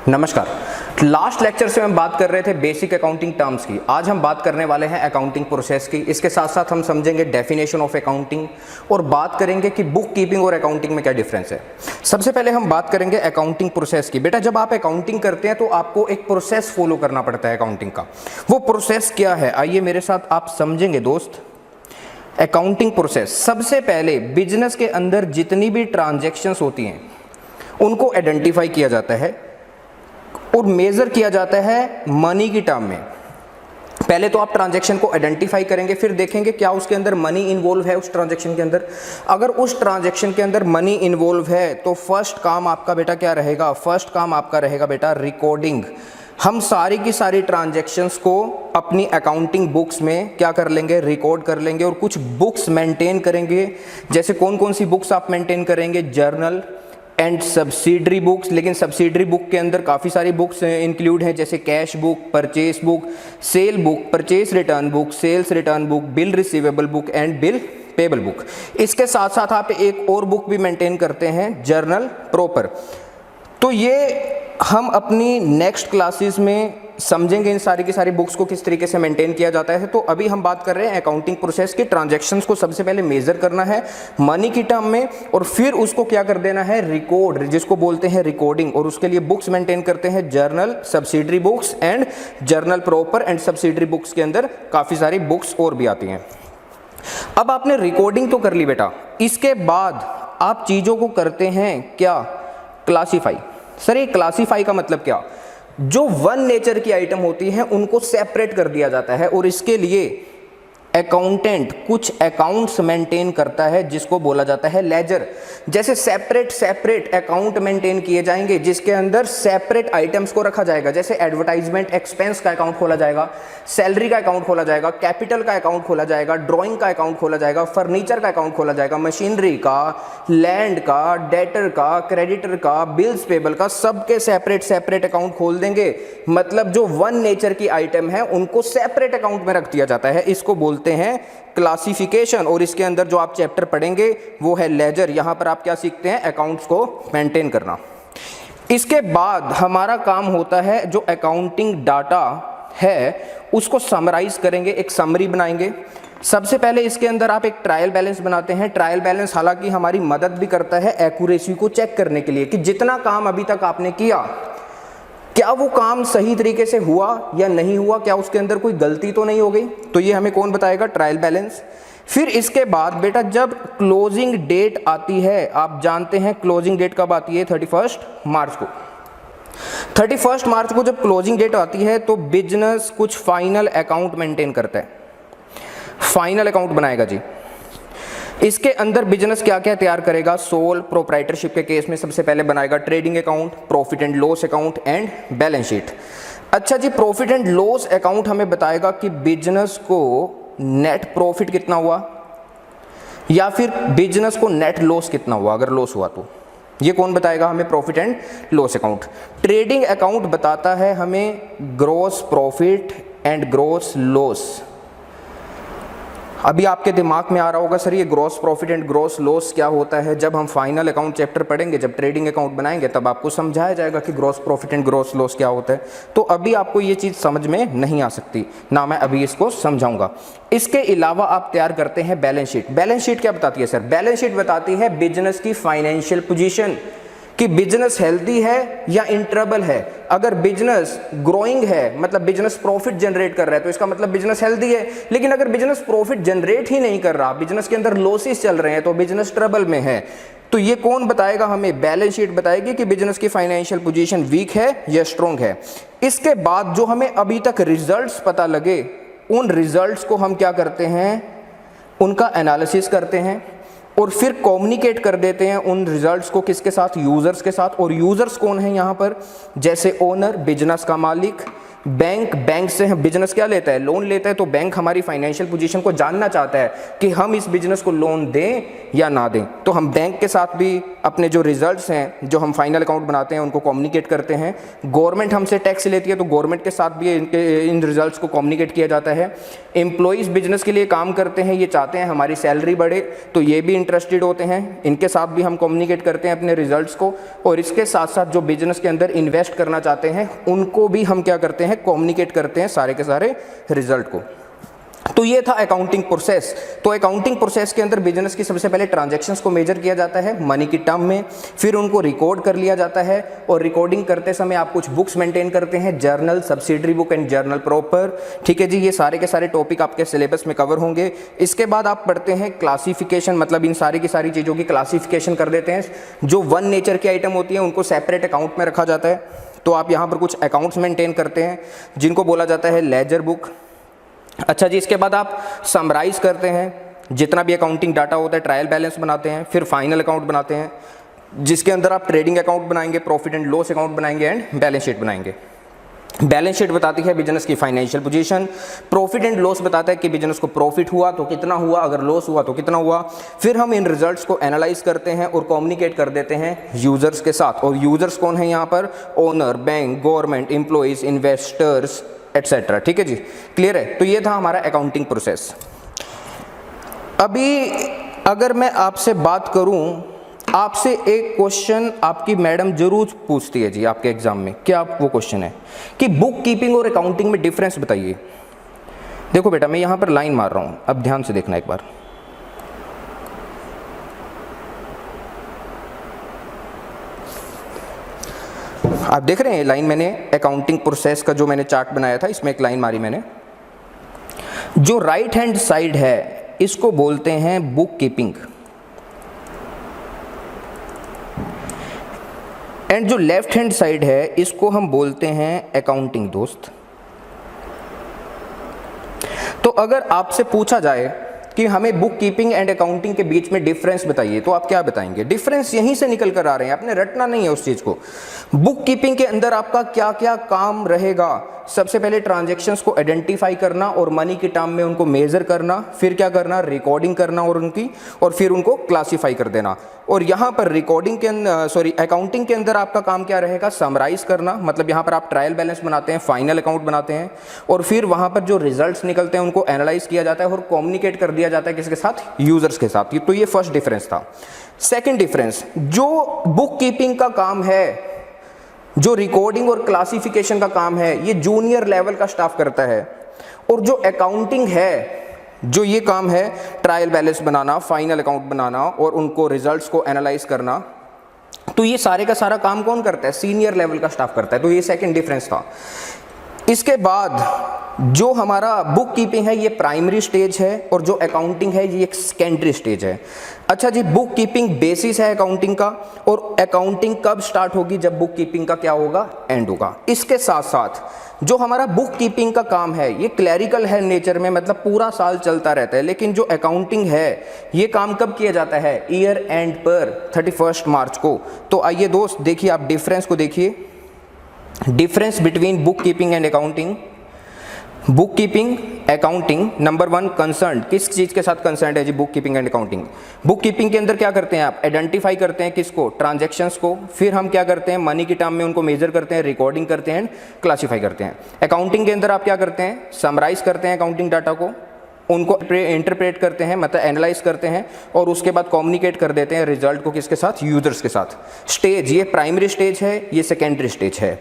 नमस्कार। Last lecture से हम बात कर रहे थे बेसिक अकाउंटिंग टर्म्स की। आज हम बात करने वाले हैं अकाउंटिंग प्रोसेस की। इसके साथ साथ हम समझेंगे डेफिनेशन ऑफ अकाउंटिंग और बात करेंगे कि बुक कीपिंग और अकाउंटिंग में क्या डिफरेंस है। सबसे पहले हम बात करेंगे अकाउंटिंग प्रोसेस की। बेटा, जब आप अकाउंटिंग करते हैं तो आपको एक प्रोसेस फॉलो करना पड़ता है अकाउंटिंग का। वो प्रोसेस क्या है, आइए मेरे साथ आप समझेंगे दोस्त। अकाउंटिंग प्रोसेस, सबसे पहले बिजनेस के अंदर जितनी भी ट्रांजैक्शंस होती हैं उनको आइडेंटिफाई किया जाता है और मेजर किया जाता है मनी की टर्म में। पहले तो आप ट्रांजैक्शन को आइडेंटिफाई करेंगे, फिर देखेंगे क्या उसके अंदर मनी इन्वॉल्व है उस ट्रांजैक्शन के अंदर। अगर उस ट्रांजैक्शन के अंदर मनी इन्वॉल्व है तो फर्स्ट काम आपका बेटा क्या रहेगा, फर्स्ट काम आपका रहेगा बेटा रिकॉर्डिंग। हम सारी की सारी ट्रांजैक्शंस को अपनी अकाउंटिंग बुक्स में क्या कर लेंगे, रिकॉर्ड कर लेंगे और कुछ बुक्स मेंटेन करेंगे। जैसे कौन कौन सी बुक्स आप मेंटेन करेंगे, जर्नल एंड सब्सिडरी बुक्स। लेकिन सब्सिडरी बुक के अंदर काफ़ी सारी बुक्स इंक्लूड हैं, जैसे cash book, purchase book, sale book, purchase return book, sales return book, bill receivable book and bill payable book. इसके साथ साथ आप एक और बुक भी मेंटेन करते हैं, जर्नल प्रॉपर। तो ये हम अपनी नेक्स्ट क्लासेस में समझेंगे इन सारी की सारी बुक्स को किस तरीके से मेंटेन किया जाता है। तो अभी हम बात कर रहे हैं अकाउंटिंग प्रोसेस की। ट्रांजैक्शंस को सबसे पहले मेजर करना है मनी की टर्म में और फिर उसको क्या कर देना है, रिकॉर्ड, जिसको बोलते हैं रिकॉर्डिंग। और उसके लिए बुक्स मेंटेन करते हैं, journal, subsidiary books and journal proper and subsidiary books के अंदर काफ़ी सारी बुक्स और भी आती हैं। अब आपने रिकॉर्डिंग तो कर ली बेटा, इसके बाद आप चीज़ों को करते हैं क्या, क्लासीफाई। सर ये क्लासीफाई का मतलब क्या, जो वन नेचर की आइटम होती है उनको सेपरेट कर दिया जाता है और इसके लिए अकाउंटेंट कुछ अकाउंट्स मेंटेन करता है जिसको बोला जाता है लेजर। जैसे सेपरेट अकाउंट मेंटेन किए जाएंगे जिसके अंदर सेपरेट आइटम्स को रखा जाएगा। जैसे एडवर्टाइजमेंट एक्सपेंस का अकाउंट खोला जाएगा, सैलरी का अकाउंट खोला जाएगा, कैपिटल का अकाउंट खोला जाएगा, ड्राइंग का अकाउंट खोला जाएगा, फर्नीचर का अकाउंट खोला जाएगा, मशीनरी का, लैंड का, डेटर का, क्रेडिटर का, बिल्स पेबल का, सबके सेपरेट अकाउंट खोल देंगे। मतलब जो वन नेचर की आइटम है उनको सेपरेट अकाउंट में रख दिया जाता है। इसको बोलते हैं क्लासिफिकेशन। और इसके अंदर जो आप चैप्टर पढ़ेंगे वो है लेजर। यहां पर आप क्या सीखते हैं, अकाउंट्स को मेंटेन करना। इसके बाद हमारा काम होता है जो अकाउंटिंग डाटा है उसको समराइज करेंगे, एक समरी बनाएंगे। सबसे पहले इसके अंदर आप एक ट्रायल बैलेंस बनाते हैं। ट्रायल बैलेंस हालांकि हमारी मदद भी करता है एक्यूरेसी को चेक करने के लिए कि जितना काम अभी तक आपने किया क्या वो काम सही तरीके से हुआ या नहीं हुआ, क्या उसके अंदर कोई गलती तो नहीं हो गई। तो ये हमें कौन बताएगा, ट्रायल बैलेंस। फिर इसके बाद बेटा जब क्लोजिंग डेट आती है, आप जानते हैं क्लोजिंग डेट कब आती है, 31 मार्च को। 31 मार्च को जब क्लोजिंग डेट आती है तो बिजनेस कुछ फाइनल अकाउंट मेंटेन करता है, फाइनल अकाउंट बनाएगा जी। इसके अंदर बिजनेस क्या क्या तैयार करेगा, सोल प्रोप्राइटरशिप के केस में सबसे पहले बनाएगा trading account, profit and loss account and balance sheet. अच्छा जी, प्रॉफिट एंड लॉस अकाउंट हमें बताएगा कि बिजनेस को नेट प्रॉफिट कितना हुआ या फिर बिजनेस को नेट लॉस कितना हुआ, अगर लॉस हुआ तो ये कौन बताएगा हमें, profit and loss account. Trading account बताता है हमें gross profit and gross loss. अभी आपके दिमाग में आ रहा होगा सर ये gross profit and gross loss क्या होता है। जब हम फाइनल अकाउंट चैप्टर पढ़ेंगे, जब ट्रेडिंग अकाउंट बनाएंगे तब आपको समझाया जाएगा कि gross profit and gross loss क्या होता है। तो अभी आपको ये चीज़ समझ में नहीं आ सकती ना, मैं अभी इसको समझाऊंगा। इसके अलावा आप तैयार करते हैं बैलेंस शीट। बैलेंस शीट क्या बताती है सर, बैलेंस शीट बताती है बिजनेस की फाइनेंशियल पोजीशन, कि बिजनेस हेल्दी है या इन ट्रबल है। अगर बिजनेस ग्रोइंग है मतलब बिजनेस प्रॉफिट जनरेट कर रहा है तो इसका मतलब बिजनेस हेल्दी है। लेकिन अगर बिजनेस प्रॉफिट जनरेट ही नहीं कर रहा, बिजनेस के अंदर लॉसेस चल रहे हैं तो बिजनेस ट्रबल में है। तो ये कौन बताएगा हमें, बैलेंस शीट बताएगी कि बिजनेस की फाइनेंशियल पोजीशन वीक है या स्ट्रॉन्ग है। इसके बाद जो हमें अभी तक रिजल्ट्स पता लगे उन रिजल्ट्स को हम क्या करते हैं, उनका एनालिसिस करते हैं और फिर कम्युनिकेट कर देते हैं उन रिजल्ट्स को किसके साथ, यूजर्स के साथ। और यूजर्स कौन है यहाँ पर, जैसे ओनर, बिजनेस का मालिक, बैंक से हम बिजनेस क्या लेता है, लोन लेता है, तो बैंक हमारी फाइनेंशियल पोजीशन को जानना चाहता है कि हम इस बिजनेस को लोन दें या ना दें। तो हम बैंक के साथ भी अपने जो रिजल्ट्स हैं, जो हम फाइनल अकाउंट बनाते हैं, उनको कम्युनिकेट करते हैं। गवर्नमेंट हमसे टैक्स लेती है तो गवर्नमेंट के साथ भी इन रिजल्ट्स को कम्युनिकेट किया जाता है। एम्प्लॉइज़ बिजनेस के लिए काम करते हैं, ये चाहते हैं हमारी सैलरी बढ़े, तो ये भी इंटरेस्टेड होते हैं, इनके साथ भी हम कम्युनिकेट करते हैं अपने रिजल्ट्स को। और इसके साथ साथ जो बिजनेस के अंदर इन्वेस्ट करना चाहते हैं उनको भी हम क्या करते हैं, कम्युनिकेट करते हैं सारे के सारे रिजल्ट को। तो ये था अकाउंटिंग प्रोसेस। तो अकाउंटिंग प्रोसेस के अंदर बिजनेस की सबसे पहले ट्रांजैक्शंस को मेजर किया जाता है मनी की टर्म में, फिर उनको रिकॉर्ड कर लिया जाता है। और रिकॉर्डिंग करते समय आप कुछ बुक्स मेंटेन करते हैं, journal, subsidiary book and journal proper. ठीक है जी, ये सारे के सारे टॉपिक आपके सिलेबस में कवर होंगे। इसके बाद आप पढ़ते हैं क्लासिफिकेशन, मतलब इन सारी की सारी चीज़ों की क्लासिफिकेशन कर देते हैं। जो वन नेचर की आइटम होती है उनको सेपरेट अकाउंट में रखा जाता है। तो आप यहाँ पर कुछ अकाउंट्स मेंटेन करते हैं जिनको बोला जाता है लेजर बुक। अच्छा जी, इसके बाद आप समराइज़ करते हैं जितना भी अकाउंटिंग डाटा होता है, ट्रायल बैलेंस बनाते हैं, फिर फाइनल अकाउंट बनाते हैं जिसके अंदर आप ट्रेडिंग अकाउंट बनाएंगे, प्रॉफिट एंड लॉस अकाउंट बनाएंगे एंड बैलेंस शीट बनाएंगे। बैलेंस शीट बताती है बिजनेस की financial position, profit and loss बताता है कि बिजनेस को प्रॉफिट हुआ तो कितना हुआ, अगर लॉस हुआ तो कितना हुआ। फिर हम इन रिजल्ट्स को एनालाइज करते हैं और कम्युनिकेट कर देते हैं यूजर्स के साथ। और यूजर्स कौन है यहाँ पर, owner, bank, government, employees, investors etcetera. ठीक है जी, क्लियर है। तो ये था हमारा अकाउंटिंग प्रोसेस। अभी अगर मैं आपसे बात करूं, आपसे एक क्वेश्चन आपकी मैडम जरूर पूछती है जी आपके एग्जाम में, क्या वो क्वेश्चन है कि बुक कीपिंग और अकाउंटिंग में डिफरेंस बताइए। देखो बेटा, मैं यहां पर लाइन मार रहा हूं, अब ध्यान से देखना एक बार। आप देख रहे हैं लाइन, मैंने अकाउंटिंग प्रोसेस का जो मैंने चार्ट बनाया था इसमें एक लाइन मारी मैंने। जो राइट हैंड साइड है इसको बोलते हैं बुक कीपिंग, एंड जो लेफ्ट हैंड साइड है इसको हम बोलते हैं अकाउंटिंग दोस्त। तो अगर आपसे पूछा जाए कि हमें बुक कीपिंग एंड अकाउंटिंग के बीच में डिफरेंस बताइए, तो आप क्या बताएंगे? डिफरेंस यहीं से निकल कर आ रहे हैं, आपने रटना नहीं है उस चीज़ को। बुक कीपिंग के अंदर आपका क्या क्या काम रहेगा? सबसे पहले ट्रांजैक्शंस को आइडेंटिफाई करना और मनी की टर्म में उनको मेजर करना, फिर क्या करना, रिकॉर्डिंग करना और उनकी, और फिर उनको क्लासीफाई कर देना। और यहाँ पर रिकॉर्डिंग के अंदर अकाउंटिंग के अंदर आपका काम क्या रहेगा? समराइज करना, मतलब यहाँ पर आप ट्रायल बैलेंस बनाते हैं, फाइनल अकाउंट बनाते हैं, और फिर वहाँ पर जो रिजल्ट्स निकलते हैं उनको एनालाइज किया जाता है और कम्युनिकेट कर दिया जाता है किसके साथ? यूजर्स के साथ। तो ये फर्स्ट डिफरेंस था। सेकेंड डिफरेंस, जो बुक कीपिंग का काम है, जो रिकॉर्डिंग और क्लासिफिकेशन का काम है, ये जूनियर लेवल का स्टाफ करता है। और जो अकाउंटिंग है, जो ये काम है ट्रायल बैलेंस बनाना, फाइनल अकाउंट बनाना और उनको रिजल्ट्स को एनालाइज करना, तो ये सारे का सारा काम कौन करता है? सीनियर लेवल का स्टाफ करता है। तो ये सेकंड डिफरेंस था। इसके बाद जो हमारा बुक कीपिंग है ये प्राइमरी स्टेज है और जो अकाउंटिंग है ये एक सेकेंडरी स्टेज है। अच्छा जी, बुक कीपिंग बेसिस है अकाउंटिंग का, और अकाउंटिंग कब स्टार्ट होगी? जब बुक कीपिंग का क्या होगा? एंड होगा। इसके साथ साथ जो हमारा बुक कीपिंग का काम है ये क्लैरिकल है नेचर में, मतलब पूरा साल चलता रहता है। लेकिन जो अकाउंटिंग है ये काम कब किया जाता है? ईयर एंड पर 31 मार्च को। तो आइए दोस्त देखिए, आप डिफरेंस को देखिए, difference between bookkeeping and accounting. Bookkeeping, accounting, number one concern, किस चीज़ के साथ कंसर्न है जी? Bookkeeping and accounting. Bookkeeping के अंदर क्या करते हैं आप? आइडेंटिफाई करते हैं किसको? ट्रांजैक्शंस को। फिर हम क्या करते हैं? मनी की टर्म में उनको मेजर करते हैं, रिकॉर्डिंग करते हैं, क्लासीफाई करते हैं। अकाउंटिंग के अंदर आप क्या करते हैं? समराइज करते हैं अकाउंटिंग डाटा को, उनको इंटरप्रेट करते हैं, मतलब एनालाइज करते हैं, और उसके बाद कम्युनिकेट कर देते हैं रिजल्ट को किसके साथ? यूजर्स के साथ। स्टेज, ये प्राइमरी स्टेज है, ये सेकेंडरी स्टेज है।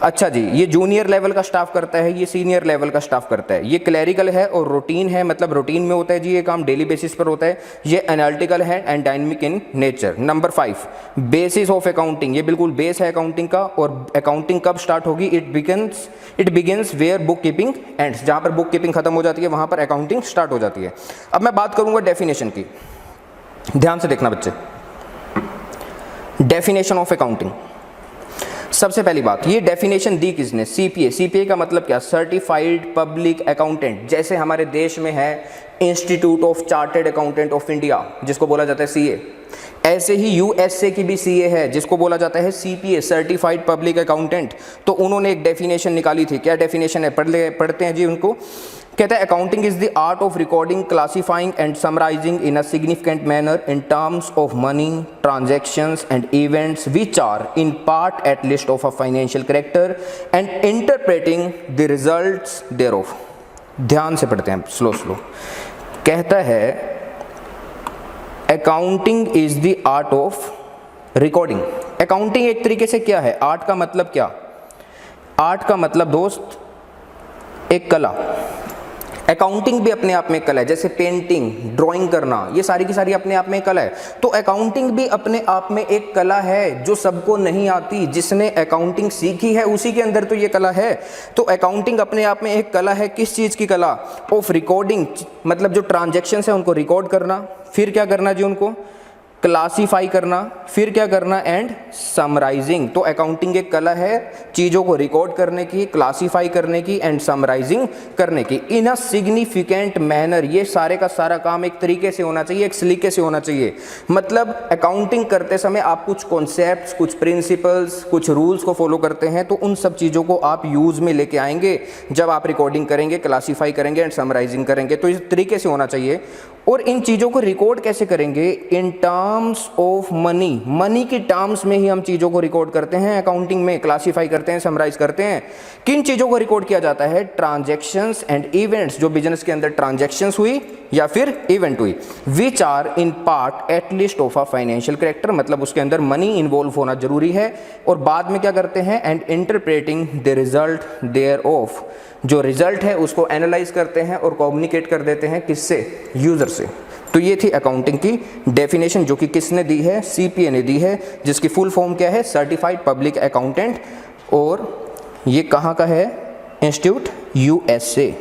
अच्छा जी, ये जूनियर लेवल का स्टाफ करता है, ये सीनियर लेवल का स्टाफ करता है। ये क्लैरिकल है और रूटीन है, मतलब रूटीन में होता है जी, ये काम डेली बेसिस पर होता है। ये एनालिटिकल है and dynamic in nature. Number 5, basis of accounting, ये बिल्कुल बेस है अकाउंटिंग का। और अकाउंटिंग कब स्टार्ट होगी? It begins where book keeping ends, जहाँ पर बुक कीपिंग खत्म हो जाती है वहाँ पर अकाउंटिंग स्टार्ट हो जाती है। अब मैं बात करूँगा डेफिनेशन की, ध्यान से देखना बच्चे। डेफिनेशन ऑफ अकाउंटिंग, सबसे पहली बात, ये डेफिनेशन दी किसने? सीपीए। सीपीए का मतलब क्या? Certified public accountant. जैसे हमारे देश में है institute of chartered accountant of India, जिसको बोला जाता है सीए, ऐसे ही यूएसए की भी सीए है जिसको बोला जाता है सीपीए, सर्टिफाइड पब्लिक अकाउंटेंट। तो उन्होंने एक डेफिनेशन निकाली थी। क्या डेफिनेशन है, पढ़ते हैं जी उनको। कहता है accounting is the art of recording, classifying and summarising in a significant manner in terms of money, transactions and events which are in part at least of a financial character and interpreting the results thereof. ध्यान से पढ़ते हैं, slow slow. कहता है accounting is the art of recording. Accounting एक तरीके से क्या है, आर्ट का मतलब क्या, आर्ट का मतलब दोस्त एक कला। अकाउंटिंग भी अपने आप में कला है, जैसे पेंटिंग, ड्राइंग करना, ये सारी की सारी अपने आप में कला है। तो अकाउंटिंग भी अपने आप में एक कला है जो सबको नहीं आती। जिसने अकाउंटिंग सीखी है उसी के अंदर तो ये कला है। तो अकाउंटिंग अपने आप में एक कला है। किस चीज़ की कला? ऑफ रिकॉर्डिंग, मतलब जो ट्रांजैक्शंस है उनको रिकॉर्ड करना, फिर क्या करना जी, उनको क्लासीफाई करना, फिर क्या करना, एंड समराइजिंग। तो अकाउंटिंग एक कला है चीज़ों को रिकॉर्ड करने की, क्लासीफाई करने की एंड समराइजिंग करने की इन अ सिग्निफिकेंट मैनर। ये सारे का सारा काम एक तरीके से होना चाहिए, एक सलीके से होना चाहिए। मतलब अकाउंटिंग करते समय आप कुछ कॉन्सेप्ट्स, कुछ प्रिंसिपल्स, कुछ रूल्स को फॉलो करते हैं, तो उन सब चीज़ों को आप यूज़ में लेके आएंगे जब आप रिकॉर्डिंग करेंगे, क्लासीफाई करेंगे एंड समराइजिंग करेंगे। तो इस तरीके से होना चाहिए। और इन चीज़ों को रिकॉर्ड कैसे करेंगे? इन टर्म्स ऑफ मनी। मनी के टर्म्स में ही हम चीज़ों को रिकॉर्ड करते हैं अकाउंटिंग में, क्लासीफाई करते हैं, समराइज करते हैं। किन चीज़ों को रिकॉर्ड किया जाता है? ट्रांजैक्शंस एंड इवेंट्स, जो बिजनेस के अंदर ट्रांजैक्शंस हुई या फिर इवेंट हुई, which are in part at least of a financial character, मतलब उसके अंदर मनी इन्वॉल्व होना जरूरी है। और बाद में क्या करते हैं? And interpreting the result thereof, जो रिजल्ट है उसको एनालाइज करते हैं और कम्युनिकेट कर देते हैं किससे? यूजर से। तो ये थी अकाउंटिंग की डेफिनेशन, जो कि किसने दी है? सीपीए ने दी है, जिसकी फुल फॉर्म क्या है? Certified public accountant. और ये कहाँ का है? Institute USA.